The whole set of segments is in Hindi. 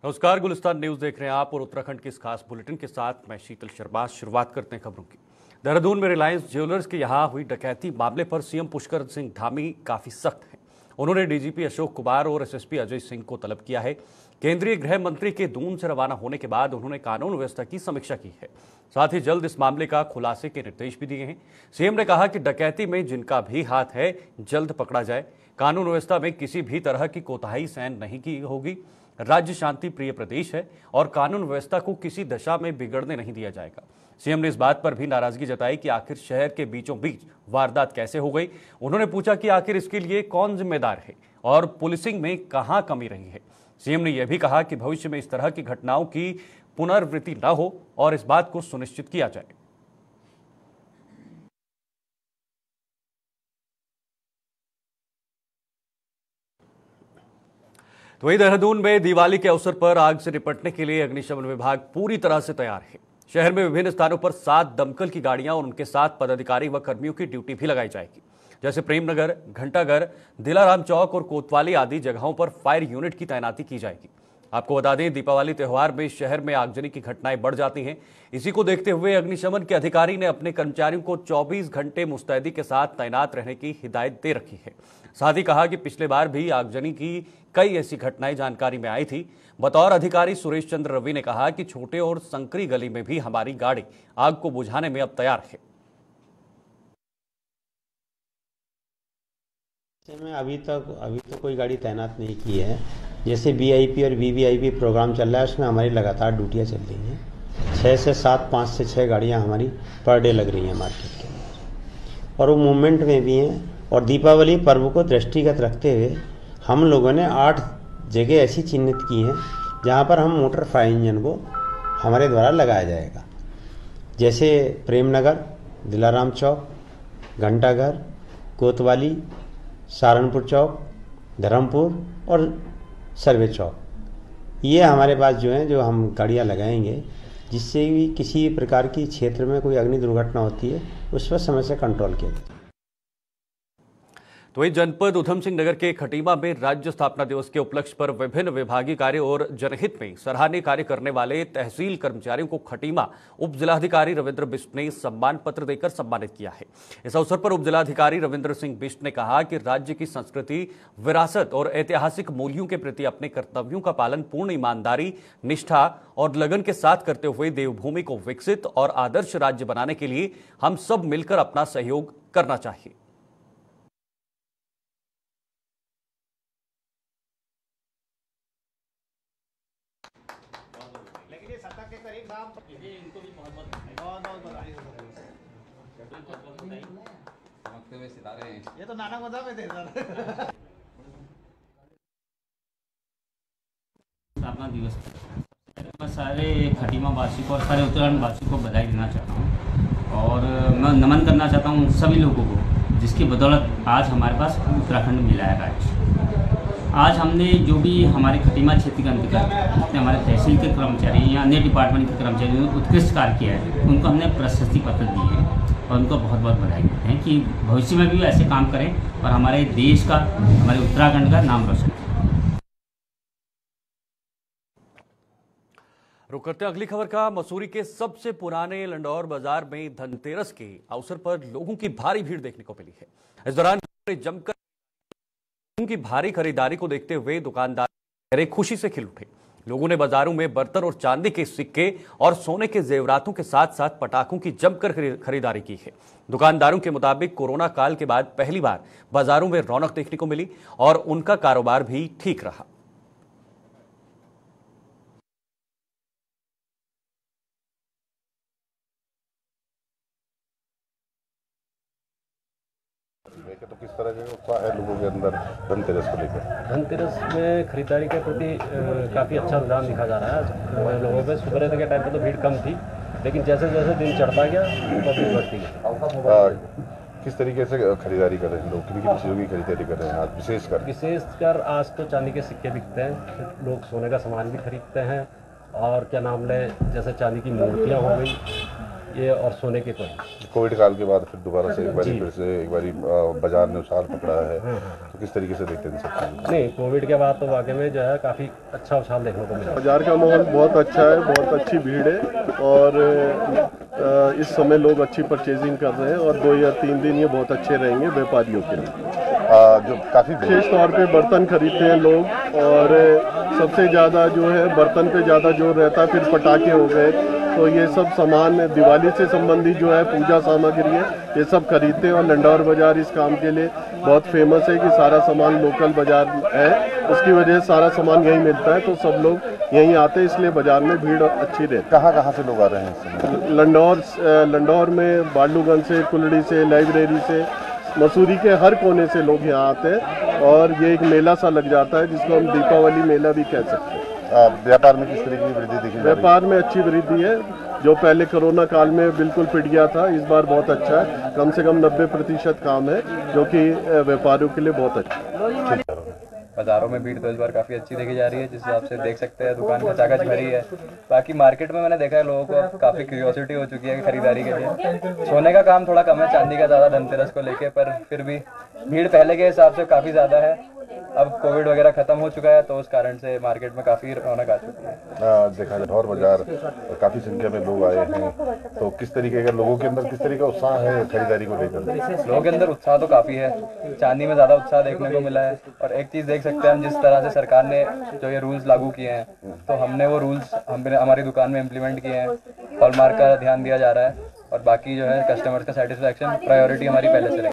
नमस्कार, गुलिस्तान न्यूज देख रहे हैं आप और उत्तराखंड के इस खास बुलेटिन के साथ मैं शीतल शर्मा। शुरुआत करते हैं खबरों की। देहरादून में रिलायंस ज्वेलर्स के यहां हुई डकैती मामले पर सीएम पुष्कर सिंह धामी काफी सख्त हैं। उन्होंने डीजीपी अशोक कुमार और एसएसपी अजय सिंह को तलब किया है। केंद्रीय गृह मंत्री के दून से रवाना होने के बाद उन्होंने कानून व्यवस्था की समीक्षा की है। साथ ही जल्द इस मामले का खुलासे के निर्देश भी दिए हैं। सीएम ने कहा कि डकैती में जिनका भी हाथ है जल्द पकड़ा जाए। कानून व्यवस्था में किसी भी तरह की कोताही सहन नहीं की होगी। राज्य शांति प्रिय प्रदेश है और कानून व्यवस्था को किसी दशा में बिगड़ने नहीं दिया जाएगा। सीएम ने इस बात पर भी नाराजगी जताई कि आखिर शहर के बीचों बीच वारदात कैसे हो गई। उन्होंने पूछा कि आखिर इसके लिए कौन जिम्मेदार है और पुलिसिंग में कहां कमी रही है। सीएम ने यह भी कहा कि भविष्य में इस तरह की घटनाओं की पुनरावृत्ति न हो और इस बात को सुनिश्चित किया जाए। तो वहीं देहरादून में दिवाली के अवसर पर आग से निपटने के लिए अग्निशमन विभाग पूरी तरह से तैयार है। शहर में विभिन्न स्थानों पर 7 दमकल की गाड़ियां और उनके साथ पदाधिकारी व कर्मियों की ड्यूटी भी लगाई जाएगी। जैसे प्रेमनगर, घंटाघर, दिलाराम चौक और कोतवाली आदि जगहों पर फायर यूनिट की तैनाती की जाएगी। आपको बता दें, दीपावली त्योहार में शहर में आगजनी की घटनाएं बढ़ जाती हैं। इसी को देखते हुए अग्निशमन के अधिकारी ने अपने कर्मचारियों को 24 घंटे मुस्तैदी के साथ तैनात रहने की हिदायत दे रखी है। साथ ही कहा कि पिछले बार भी आगजनी की कई ऐसी घटनाएं जानकारी में आई थी। बतौर अधिकारी सुरेश चंद्र रवि ने कहा कि छोटे और संकरी गली में भी हमारी गाड़ी आग को बुझाने में अब तैयार है। में अभी तो कोई गाड़ी तैनात नहीं की है। जैसे वीआईपी और वीवीआईपी प्रोग्राम चल रहा है, उसमें हमारी लगातार ड्यूटियाँ चल रही हैं। 6 से 7, 5 से 6 गाड़ियाँ हमारी पर डे लग रही हैं मार्केट के अंदर, और वो मूवमेंट में भी हैं। और दीपावली पर्व को दृष्टिगत रखते हुए हम लोगों ने 8 जगह ऐसी चिन्हित की हैं जहाँ पर हम मोटर फायर इंजन को हमारे द्वारा लगाया जाएगा। जैसे प्रेमनगर, दिलाराम चौक, घंटाघर, कोतवाली, सहारनपुर चौक, धर्मपुर और सर्वे चौक, ये हमारे पास जो हम गाड़ियाँ लगाएंगे, जिससे भी किसी प्रकार की क्षेत्र में कोई अग्नि दुर्घटना होती है उस पर समय से कंट्रोल किया जाए। तो वही जनपद उधम सिंह नगर के खटीमा में राज्य स्थापना दिवस के उपलक्ष्य पर विभिन्न विभागीय कार्य और जनहित में सराहनीय कार्य करने वाले तहसील कर्मचारियों को खटीमा उप जिलाधिकारी रविंद्र बिष्ट ने सम्मान पत्र देकर सम्मानित किया है। इस अवसर पर उप जिलाधिकारी रविंद्र सिंह बिष्ट ने कहा कि राज्य की संस्कृति, विरासत और ऐतिहासिक मूल्यों के प्रति अपने कर्तव्यों का पालन पूर्ण ईमानदारी, निष्ठा और लगन के साथ करते हुए देवभूमि को विकसित और आदर्श राज्य बनाने के लिए हम सब मिलकर अपना सहयोग करना चाहिए। इनको भी बहुत समझते हुए सितारे हैं। ये तो नाना मजा में थे सर। स्थापना दिवस मैं सारे खटीमा वासी को और सारे उत्तराखंड वासी को बधाई देना चाहता हूँ और मैं नमन करना चाहता हूँ सभी लोगों को जिसकी बदौलत आज हमारे पास उत्तराखंड मिला है। आज हमने जो भी हमारे खटीमा क्षेत्र के अंतर्गत जितने हमारे तहसील के कर्मचारी या अन्य डिपार्टमेंट के कर्मचारियों ने उत्कृष्ट कार्य किया है, उनको हमने प्रशस्ति पत्र दिए हैं और उनको बहुत बहुत बधाई देते हैं कि भविष्य में भी ऐसे काम करें और हमारे देश का, हमारे उत्तराखंड का नाम रोशन करें। रुक करते हैं अगली खबर का। मसूरी के सबसे पुराने लंडौर बाजार में धनतेरस के अवसर पर लोगों की भारी भीड़ देखने को मिली है। इस दौरान जमकर उनकी भारी खरीदारी को देखते हुए दुकानदार खुशी से खिल उठे। लोगों ने बाजारों में बर्तन और चांदी के सिक्के और सोने के जेवरातों के साथ साथ पटाखों की जमकर खरीदारी की है। दुकानदारों के मुताबिक कोरोना काल के बाद पहली बार बाजारों में रौनक देखने को मिली और उनका कारोबार भी ठीक रहा। तो किस तरह का उत्साह है लोगों के अंदर धनतेरस को लेकर? धनतेरस में खरीदारी के प्रति काफ़ी अच्छा रुझान दिखा जा रहा है लोगों में। सुबह के टाइम पर तो भीड़ कम थी, लेकिन जैसे जैसे दिन चढ़ता गया पब्लिक बढ़ती गई। किस तरीके से खरीदारी कर रहे हैं लोग, किन किन चीज़ों की खरीदारी कर रहे हैं आज विशेषकर आज तो चांदी के सिक्के बिकते हैं, लोग सोने का सामान भी खरीदते हैं और क्या नाम ले, जैसे चांदी की मूर्तियाँ हो गई, ये और सोने के कॉइन्स। कोविड काल के बाद फिर दोबारा से एक बारी बाजार ने उछाल पकड़ा है, तो किस तरीके से देखते हैं सब चीज़? नहीं, कोविड के बाद तो वाकई में जो है काफ़ी अच्छा उछाल देखने को मिला। बाजार का माहौल बहुत अच्छा है, बहुत अच्छी भीड़ है और इस समय लोग अच्छी परचेजिंग कर रहे हैं और 2 या 3 दिन ये बहुत अच्छे रहेंगे व्यापारियों के लिए। जो काफ़ी विशेष तौर पे बर्तन खरीदते हैं लोग और सबसे ज़्यादा जो है बर्तन पे ज़्यादा जोर रहता है, फिर पटाखे हो गए, तो ये सब सामान दिवाली से संबंधित जो है पूजा सामग्री है ये सब खरीदते हैं और लंडौर बाज़ार इस काम के लिए बहुत फेमस है कि सारा सामान लोकल बाज़ार है, उसकी वजह से सारा सामान यहीं मिलता है, तो सब लोग यहीं आते हैं, इसलिए बाज़ार में भीड़ अच्छी रहती है। कहाँ से लोग आ रहे हैं इस समय? लंडौर में बालूगंज से, कुलड़ी से, लाइब्रेरी से, मसूरी के हर कोने से लोग यहाँ आते हैं और ये एक मेला सा लग जाता है जिसको हम दीपावली मेला भी कह सकते हैं। व्यापार में किस तरीके की वृद्धि देखी? व्यापार में अच्छी वृद्धि है, जो पहले कोरोना काल में बिल्कुल पिट गया था, इस बार बहुत अच्छा है, कम से कम 90% काम है, जो कि व्यापारियों के लिए बहुत अच्छा है। बाज़ारों में भीड़ तो इस बार काफ़ी अच्छी देखी जा रही है, जिस हिसाब से देख सकते हैं दुकान खचाखच भरी है। बाकी मार्केट में मैंने देखा है लोगों को अब काफ़ी क्यूरियोसिटी हो चुकी है खरीदारी के लिए। सोने का काम थोड़ा कम है, चांदी का ज़्यादा धनतेरस को लेके, पर फिर भी भीड़ पहले के हिसाब से काफ़ी ज़्यादा है। अब कोविड वगैरह खत्म हो चुका है तो उस कारण से मार्केट में काफ़ी रौनक आ चुकी है। देखा जाए लंडौर बाजार काफ़ी संख्या में लोग आए हैं, तो किस तरीके का लोगों के अंदर किस तरीके का उत्साह है खरीदारी को लेकर? लोगों के अंदर उत्साह तो काफ़ी है, चांदी में ज़्यादा उत्साह देखने को मिला है। और एक चीज़ देख सकते हैं हम, जिस तरह से सरकार ने जो ये रूल्स लागू किए हैं, तो हमने वो रूल्स हमारी दुकान में इम्प्लीमेंट किए हैं। हॉलमार्क का ध्यान दिया जा रहा है और बाकी जो है कस्टमर्स का सेटिस्फैक्शन प्रायोरिटी हमारी पहले से रही।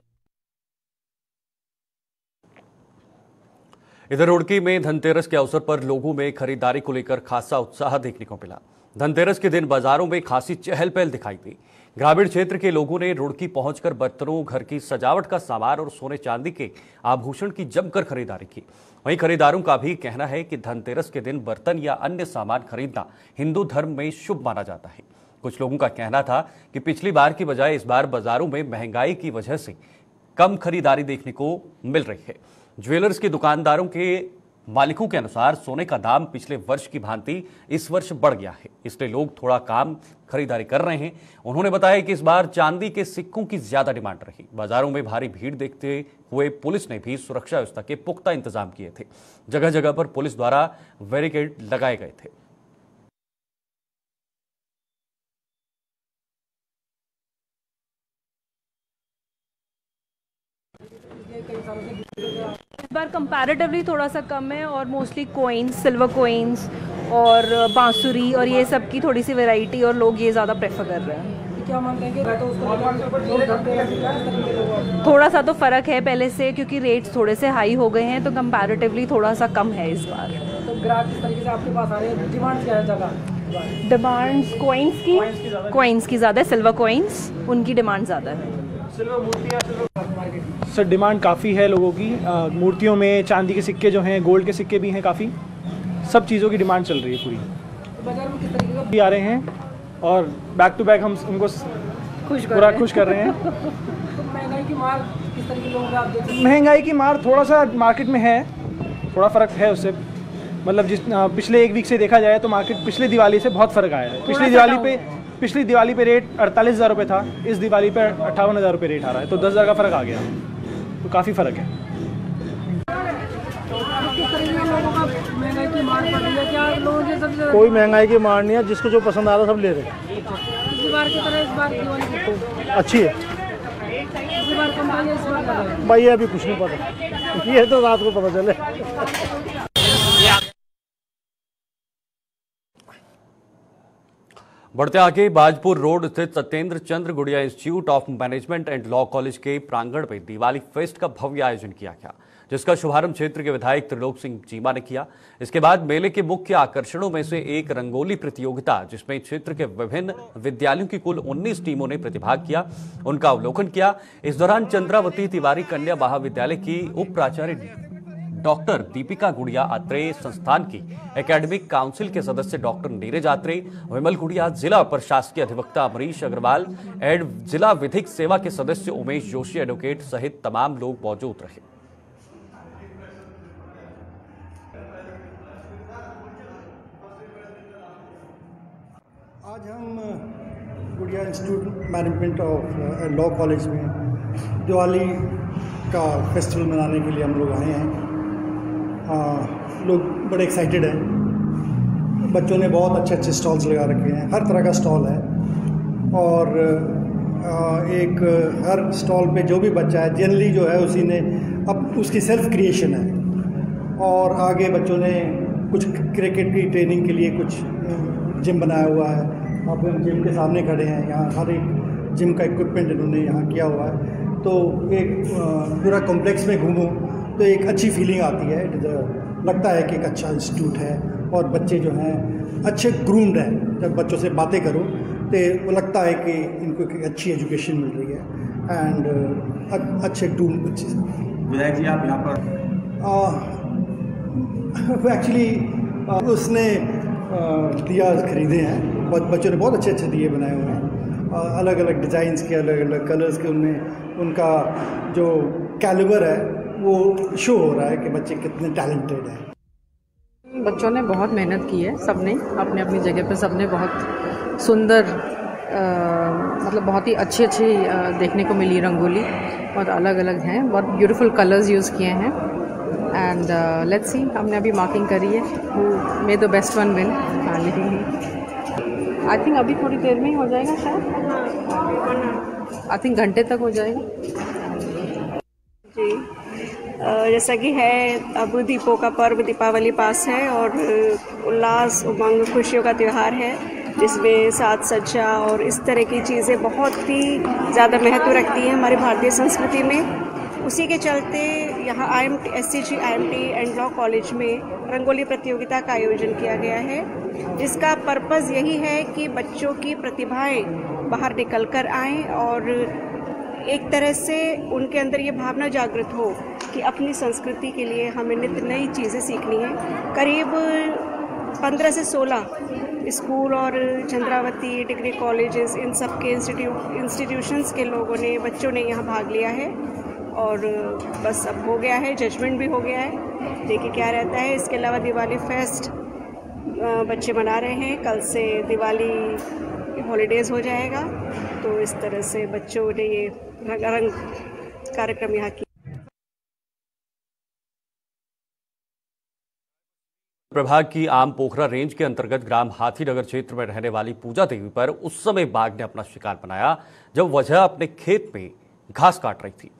इधर रुड़की में धनतेरस के अवसर पर लोगों में खरीदारी को लेकर खासा उत्साह देखने को मिला। धनतेरस के दिन बाजारों में खासी चहल पहल दिखाई दी। ग्रामीण क्षेत्र के लोगों ने रुड़की पहुंचकर बर्तनों, घर की सजावट का सामान और सोने चांदी के आभूषण की जमकर खरीदारी की। वहीं खरीदारों का भी कहना है कि धनतेरस के दिन बर्तन या अन्य सामान खरीदना हिंदू धर्म में शुभ माना जाता है। कुछ लोगों का कहना था कि पिछली बार की बजाय इस बार बाजारों में महंगाई की वजह से कम खरीदारी देखने को मिल रही है। ज्वेलर्स के दुकानदारों के मालिकों के अनुसार सोने का दाम पिछले वर्ष की भांति इस वर्ष बढ़ गया है, इसलिए लोग थोड़ा कम खरीदारी कर रहे हैं। उन्होंने बताया कि इस बार चांदी के सिक्कों की ज्यादा डिमांड रही। बाजारों में भारी भीड़ देखते हुए पुलिस ने भी सुरक्षा व्यवस्था के पुख्ता इंतजाम किए थे। जगह जगह पर पुलिस द्वारा बैरिकेड लगाए गए थे। इस बार कंपैरेटिवली थोड़ा सा कम है और मोस्टली कॉइन्स, सिल्वर कॉइन्स और बांसुरी और ये सब की थोड़ी सी वैरायटी, और लोग ये ज़्यादा प्रेफर कर रहे हैं। क्या मानते हैं कि थोड़ा सा तो फ़र्क है पहले से, क्योंकि रेट्स थोड़े से हाई हो गए हैं, तो कंपैरेटिवली थोड़ा सा कम है इस बार। तो ग्राहक किस तरीके से आपके पास आ रहे हैं? डिमांड क्या है जगह? डिमांड्स कॉइन्स की ज़्यादा है, सिल्वर कॉइन्स उनकी डिमांड ज़्यादा है। सर डिमांड काफ़ी है लोगों की, मूर्तियों में चांदी के सिक्के जो हैं, गोल्ड के सिक्के भी हैं, काफ़ी सब चीज़ों की डिमांड चल रही है पूरी। बाजार में किस तरीके का भी आ रहे हैं और बैक टू बैक हम उनको खुश कर रहे हैं। तो महंगाई की मार किस तरीके के लोग आप देख रहे हैं? महंगाई की मार थोड़ा सा मार्केट में है, थोड़ा फ़र्क है उससे, मतलब जिस पिछले एक वीक से देखा जाए तो मार्केट पिछले दिवाली से बहुत फ़र्क आया है। पिछली दिवाली पे रेट 48,000 रुपये था, इस दिवाली पे 58,000 रुपये रेट आ रहा है, तो 10,000 का फ़र्क आ गया, तो काफ़ी फ़र्क है। किस तरीके के लोगों का महंगाई की मार पड़ रही है? क्या लोगों के सबसे कोई महंगाई की मार नहीं है, जिसको जो पसंद आ रहा है सब ले रहे हैं। पिछली बार की तरह इस बार दिवाली अच्छी है। पिछली बार कम था या इस बार ज़्यादा है? भाई अभी कुछ नहीं पता, ये तो रात को पता चले। बढ़ते आगे बाजपुर रोड स्थित सत्येंद्र चंद्र गुड़िया institute of management and law college के प्रांगण में दिवाली फेस्ट का भव्य आयोजन किया गया, जिसका शुभारंभ क्षेत्र के विधायक त्रिलोक सिंह चीमा ने किया। इसके बाद मेले के मुख्य आकर्षणों में से एक रंगोली प्रतियोगिता, जिसमें क्षेत्र के विभिन्न विद्यालयों की कुल 19 टीमों ने प्रतिभाग किया, उनका अवलोकन किया। इस दौरान चंद्रावती तिवारी कन्या महाविद्यालय की उप प्राचार्य डॉक्टर दीपिका गुड़िया आत्रेय, संस्थान की एकेडमिक काउंसिल के सदस्य डॉक्टर नीरज आत्रेय, विमल गुड़िया, जिला प्रशासकीय अधिवक्ता अमरीश अग्रवाल, जिला विधिक सेवा के सदस्य उमेश जोशी एडवोकेट सहित तमाम लोग मौजूद रहे। आज हम गुड़िया institute management of law college में दिवाली का फेस्टिवल मनाने के लिए हम लोग आए हैं। लोग बड़े एक्साइटेड हैं। बच्चों ने बहुत अच्छे अच्छे स्टॉल्स लगा रखे हैं, हर तरह का स्टॉल है। और एक हर स्टॉल पे जो भी बच्चा है जनरली जो है उसी ने अब उसकी सेल्फ क्रिएशन है। और आगे बच्चों ने कुछ क्रिकेट की ट्रेनिंग के लिए कुछ जिम बनाया हुआ है। आप जिम के सामने खड़े हैं, यहाँ हर एक जिम का इक्विपमेंट इन्होंने यहाँ किया हुआ है। तो एक पूरा कॉम्प्लेक्स में घूमो तो एक अच्छी फीलिंग आती है। लगता है कि एक अच्छा इंस्टीट्यूट है और बच्चे जो हैं अच्छे ग्रूम्ड हैं। जब बच्चों से बातें करो तो वो लगता है कि इनको एक अच्छी एजुकेशन मिल रही है एंड अच्छे विधायक जी आप यहाँ पर एक्चुअली उसने दिया खरीदे हैं, बच्चों ने बहुत अच्छे अच्छे दिए बनाए हुए हैं, अलग अलग डिज़ाइंस के, अलग अलग कलर्स के। उनमें उनका जो कैलिबर है वो शो हो रहा है कि बच्चे कितने टैलेंटेड हैं। बच्चों ने बहुत मेहनत की है, सबने अपने अपनी जगह पे सबने बहुत सुंदर मतलब बहुत ही अच्छी देखने को मिली रंगोली, बहुत अलग अलग हैं, बहुत ब्यूटीफुल कलर्स यूज़ किए हैं। एंड लेट्स सी, हमने अभी मार्किंग करी है, who may the best one win. I think अभी थोड़ी देर में ही हो जाएगा शायद, आई थिंक घंटे तक हो जाएगा जी। जैसा कि है अब दीपों का पर्व दीपावली पास है और उल्लास उमंग खुशियों का त्यौहार है, जिसमें साज सज्जा और इस तरह की चीज़ें बहुत ही ज़्यादा महत्व रखती हैं हमारी भारतीय संस्कृति में। उसी के चलते यहाँ SCG IMT and law college में रंगोली प्रतियोगिता का आयोजन किया गया है, जिसका पर्पज़ यही है कि बच्चों की प्रतिभाएं बाहर निकल कर आएँ और एक तरह से उनके अंदर ये भावना जागृत हो कि अपनी संस्कृति के लिए हमें नित्य नई चीज़ें सीखनी है। करीब 15 से 16 स्कूल और चंद्रावती डिग्री कॉलेजेस, इन सब के इंस्टीट्यूशंस के लोगों ने, बच्चों ने यहाँ भाग लिया है और बस अब हो गया है, जजमेंट भी हो गया है, देखिए क्या रहता है। इसके अलावा दिवाली फेस्ट बच्चे मना रहे हैं, कल से दिवाली हॉलीडेज़ हो जाएगा। तो इस तरह से बच्चों ने ये रंगारंग कार्यक्रम यहाँ किया। प्रभाग की आम पोखरा रेंज के अंतर्गत ग्राम हाथीनगर क्षेत्र में रहने वाली पूजा देवी पर उस समय बाघ ने अपना शिकार बनाया जब वह अपने खेत में घास काट रही थी।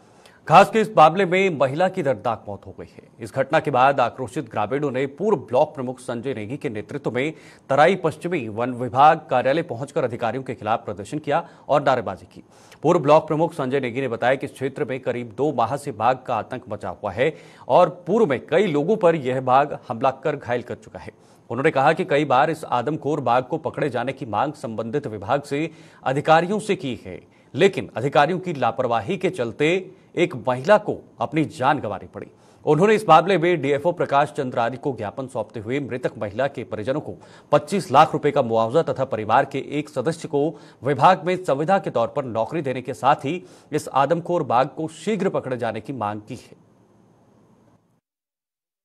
घास के इस मामले में महिला की दर्दनाक मौत हो गई है। इस घटना के बाद आक्रोशित ग्रामीणों ने पूर्व ब्लॉक प्रमुख संजय नेगी के नेतृत्व में तराई पश्चिमी वन विभाग कार्यालय पहुंचकर अधिकारियों के खिलाफ प्रदर्शन किया और नारेबाजी की। पूर्व ब्लॉक प्रमुख संजय नेगी ने बताया कि इस क्षेत्र में करीब 2 माह से बाघ का आतंक मचा हुआ है और पूर्व में कई लोगों पर यह बाघ हमला कर घायल कर चुका है। उन्होंने कहा कि कई बार इस आदमखोर बाघ को पकड़े जाने की मांग संबंधित विभाग से अधिकारियों से की है, लेकिन अधिकारियों की लापरवाही के चलते एक महिला को अपनी जान गंवानी पड़ी। उन्होंने इस मामले में डीएफओ प्रकाश चंद्र आर्य को ज्ञापन सौंपते हुए मृतक महिला के परिजनों को 25 लाख रुपए का मुआवजा तथा परिवार के एक सदस्य को विभाग में संविदा के तौर पर नौकरी देने के साथ ही इस आदमखोर बाघ को शीघ्र पकड़े जाने की मांग की है।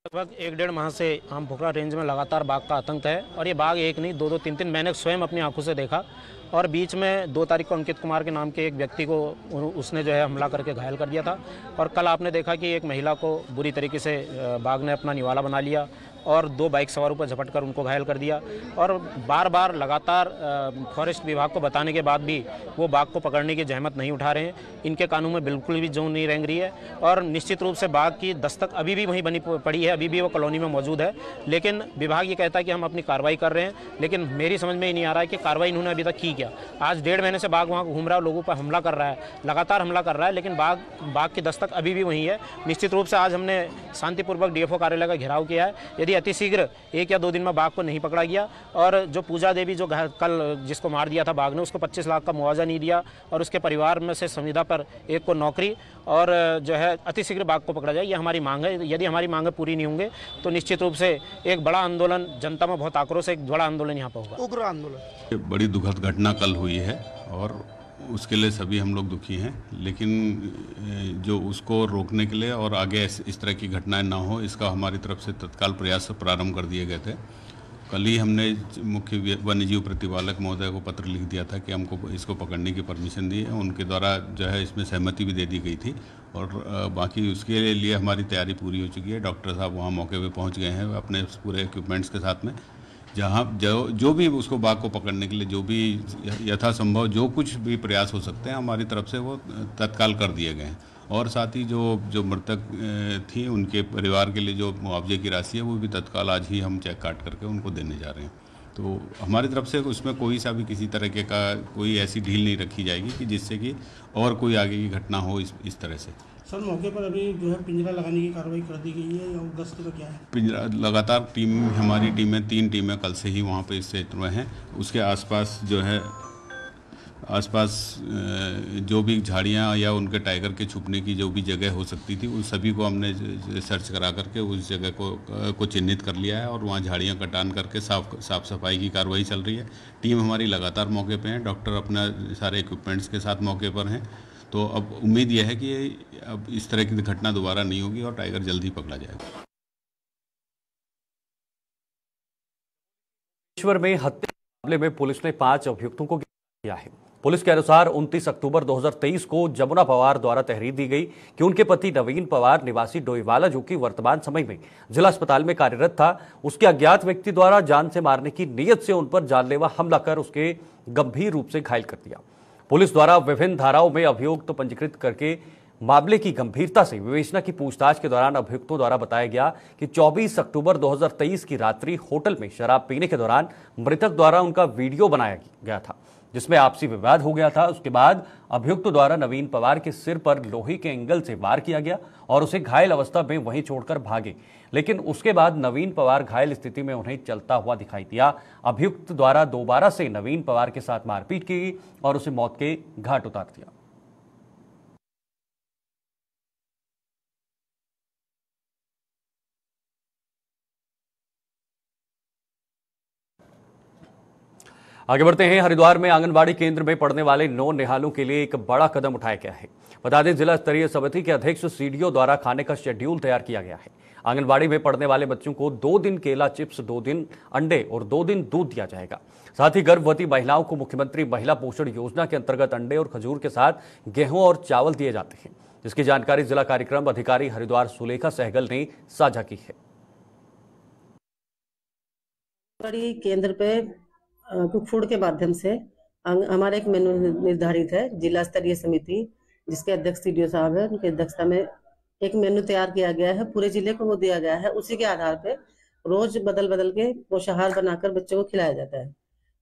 लगभग 1-1.5 माह से आम पोखरा रेंज में लगातार बाघ का आतंक है और ये बाघ एक नहीं 2-2, 3-3 मैंने स्वयं अपनी आंखों से देखा। और बीच में 2 तारीख को अंकित कुमार के नाम के एक व्यक्ति को उसने जो है हमला करके घायल कर दिया था। और कल आपने देखा कि एक महिला को बुरी तरीके से बाघ ने अपना निवाला बना लिया और 2 बाइक सवारों पर झपट कर उनको घायल कर दिया। और बार बार लगातार फॉरेस्ट विभाग को बताने के बाद भी वो बाघ को पकड़ने की जहमत नहीं उठा रहे हैं। इनके कानून में बिल्कुल भी जोन नहीं रेंग रही है और निश्चित रूप से बाघ की दस्तक अभी भी वहीं बनी पड़ी है, अभी भी वो कॉलोनी में मौजूद है। लेकिन विभाग ये कहता है कि हम अपनी कार्रवाई कर रहे हैं, लेकिन मेरी समझ में ही नहीं आ रहा है कि कार्रवाई इन्होंने अभी तक की क्या। आज 1.5 महीने से बाघ वहाँ घूम रहा है, लोगों पर हमला कर रहा है, लगातार हमला कर रहा है, लेकिन बाघ की दस्तक अभी भी वहीं है। निश्चित रूप से आज हमने शांतिपूर्वक डीएफओ कार्यालय का घेराव किया है। यदि अतिशीघ्र 1 या 2 दिन में बाघ को नहीं पकड़ा गया और जो पूजा देवी जो कल जिसको मार दिया था बाघ ने, उसको 25 लाख का मुआवजा नहीं दिया और उसके परिवार में से संविदा पर एक को नौकरी और जो है अतिशीघ्र बाघ को पकड़ा जाए, ये हमारी मांग है। यदि हमारी मांगें पूरी नहीं होंगे तो निश्चित रूप से एक बड़ा आंदोलन, जनता में बहुत आक्रोश है, एक बड़ा आंदोलन यहाँ पर होगा, उग्र आंदोलन। बड़ी दुखद घटना कल हुई है और उसके लिए सभी हम लोग दुखी हैं, लेकिन जो उसको रोकने के लिए और आगे इस तरह की घटनाएं ना हो, इसका हमारी तरफ से तत्काल प्रयास प्रारंभ कर दिए गए थे। कल ही हमने मुख्य वन्यजीव प्रतिपालक महोदय को पत्र लिख दिया था कि हमको इसको पकड़ने की परमिशन दी है। उनके द्वारा जो है इसमें सहमति भी दे दी गई थी और बाकी उसके लिए हमारी तैयारी पूरी हो चुकी है। डॉक्टर साहब वहाँ मौके पे पहुँच गए हैं अपने पूरे इक्विपमेंट्स के साथ में, जहाँ जो भी उसको बाघ को पकड़ने के लिए जो भी यथासंभव जो कुछ भी प्रयास हो सकते हैं हमारी तरफ से वो तत्काल कर दिए गए हैं। और साथ ही जो मृतक थी उनके परिवार के लिए जो मुआवजे की राशि है वो भी तत्काल आज ही हम चेक काट करके उनको देने जा रहे हैं। तो हमारी तरफ से उसमें कोई सा भी किसी तरह का कोई ऐसी ढील नहीं रखी जाएगी कि जिससे कि और कोई आगे की घटना हो इस तरह से। सर मौके पर अभी जो है पिंजरा लगाने की कार्रवाई कर दी गई है या गश्त का क्या है? पिंजरा लगातार हमारी टीमें 3 टीमें कल से ही वहाँ पे इस क्षेत्र में हैं। उसके आसपास जो है जो भी झाड़ियाँ या उनके टाइगर के छुपने की जो भी जगह हो सकती थी उस सभी को हमने सर्च करा करके उस जगह को चिन्हित कर लिया है और वहाँ झाड़ियाँ कटान करके साफ सफाई की कार्रवाई चल रही है। टीम हमारी लगातार मौके पे है, डॉक्टर अपना सारे इक्विपमेंट्स के साथ मौके पर हैं। तो अब उम्मीद यह है कि अब इस तरह की घटना दोबारा नहीं होगी और टाइगर जल्दी पकड़ा जाएगा। ईश्वर में हत्या मामले में पुलिस ने 5 अभियुक्तों को गिरफ्तार किया है। पुलिस के अनुसार 29 अक्टूबर 2023 को जमुना पवार द्वारा तहरीर दी गई कि उनके पति नवीन पवार निवासी डोईवाला, जो कि वर्तमान समय में जिला अस्पताल में कार्यरत था, उसके अज्ञात व्यक्ति द्वारा जान से मारने की नीयत से उन पर जानलेवा हमला कर उसके गंभीर रूप से घायल कर दिया। पुलिस द्वारा विभिन्न धाराओं में अभियुक्त पंजीकृत करके मामले की गंभीरता से विवेचना की पूछताछ के दौरान अभियुक्तों द्वारा बताया गया कि 24 अक्टूबर 2023 की रात्रि होटल में शराब पीने के दौरान मृतक द्वारा उनका वीडियो बनाया गया था, जिसमें आपसी विवाद हो गया था। उसके बाद अभियुक्त द्वारा नवीन पवार के सिर पर लोहे के एंगल से वार किया गया और उसे घायल अवस्था में वहीं छोड़कर भागे, लेकिन उसके बाद नवीन पवार घायल स्थिति में उन्हें चलता हुआ दिखाई दिया। अभियुक्त द्वारा दोबारा से नवीन पवार के साथ मारपीट की और उसे मौत के घाट उतार दिया। आगे बढ़ते हैं। हरिद्वार में आंगनबाड़ी केंद्र में पढ़ने वाले 9 निहालों के लिए एक बड़ा कदम उठाया गया है। बता दें, जिला स्तरीय समिति के अध्यक्ष सीडीओ द्वारा खाने का शेड्यूल तैयार किया गया है। आंगनबाड़ी में पढ़ने वाले बच्चों को 2 दिन केला चिप्स, 2 दिन अंडे और 2 दिन दूध दिया जाएगा। साथ ही गर्भवती महिलाओं को मुख्यमंत्री महिला पोषण योजना के अंतर्गत अंडे और खजूर के साथ गेहूं और चावल दिए जाते हैं, जिसकी जानकारी जिला कार्यक्रम अधिकारी हरिद्वार सुलेखा सहगल ने साझा की है। केंद्र पे कुक फूड के माध्यम से हमारा एक मेनू निर्धारित है। जिला स्तरीय समिति जिसके अध्यक्ष सीडीओ साहब है, उनकी अध्यक्षता में एक मेनू तैयार किया गया है। पूरे जिले को वो दिया गया है। उसी के आधार पे रोज बदल बदल के पोषाहार बनाकर बच्चों को खिलाया जाता है।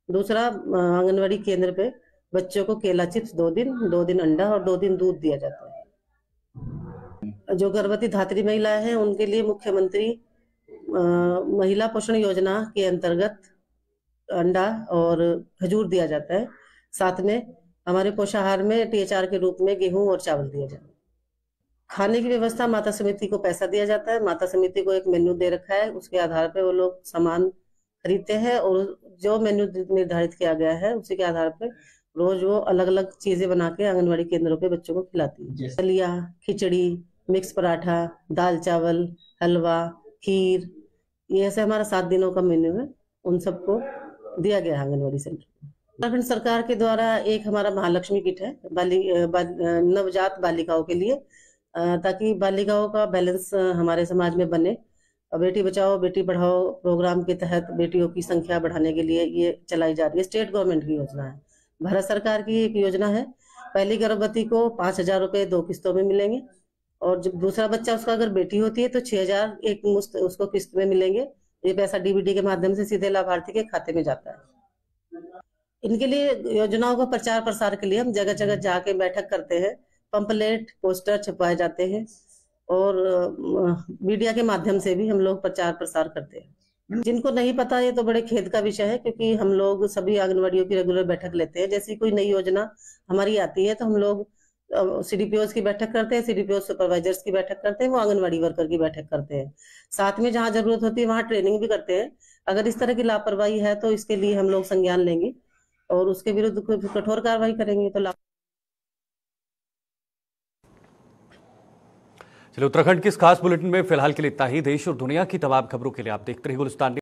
दूसरा, आंगनवाड़ी केंद्र पे बच्चों को केला चिप्स 2 दिन अंडा और 2 दिन दूध दिया जाता है। जो गर्भवती धात्री महिलाएं हैं उनके लिए मुख्यमंत्री महिला पोषण योजना के अंतर्गत अंडा और खजूर दिया जाता है। साथ में हमारे पोषाहार में THR के रूप में गेहूं और चावल दिया जाता है। खाने की व्यवस्था माता समिति को पैसा दिया जाता है। माता समिति को एक मेन्यू दे रखा है, उसके आधार पर वो लोग सामान खरीदते हैं और जो मेन्यू निर्धारित किया गया है उसी के आधार पर रोज वो अलग अलग चीजें बना के आंगनबाड़ी केंद्रों पे बच्चों को खिलाती है। दलिया, खिचड़ी, मिक्स पराठा, दाल चावल, हलवा, खीर, ये ऐसे हमारा 7 दिनों का मेन्यू है। उन सबको दिया गया आंगनबाड़ी सेंटर। उत्तराखंड सरकार के द्वारा एक हमारा महालक्ष्मी किट है नवजात बालिकाओं के लिए, ताकि बालिकाओं का बैलेंस हमारे समाज में बने। बेटी बचाओ बेटी पढ़ाओ प्रोग्राम के तहत बेटियों की संख्या बढ़ाने के लिए ये चलाई जा रही है। स्टेट गवर्नमेंट की योजना है, भारत सरकार की एक योजना है। पहली गर्भवती को 5,000 रुपए 2 किस्तों में मिलेंगे और जब दूसरा बच्चा उसका अगर बेटी होती है तो 6,000 एक मुश्त उसको किस्त में मिलेंगे। ये पैसा DBT के माध्यम से सीधे लाभार्थी के खाते में जाता है। इनके लिए योजनाओं को प्रचार प्रसार के लिए हम जगह जगह जाके बैठक करते हैं। पंपलेट, पोस्टर छपवाए जाते हैं और मीडिया के माध्यम से भी हम लोग प्रचार प्रसार करते हैं। जिनको नहीं पता ये तो बड़े खेद का विषय है, क्योंकि हम लोग सभी आंगनबाड़ियों की रेगुलर बैठक लेते हैं। जैसी कोई नई योजना हमारी आती है तो हम लोग CDPOs की बैठक करते हैं, CDPO सुपरवाइजर्स की बैठक करते हैं, वो आंगनबाड़ी वर्कर की बैठक करते हैं। साथ में जहाँ जरूरत होती है वहाँ ट्रेनिंग भी करते हैं। अगर इस तरह की लापरवाही है तो इसके लिए हम लोग संज्ञान लेंगे और उसके विरुद्ध कठोर कार्रवाई करेंगे। तो चलिए, उत्तराखंड की इस खास बुलेटिन में फिलहाल के लिए इतना ही। देश और दुनिया की तमाम खबरों के लिए आप देखते रहिए गुलिस्तान।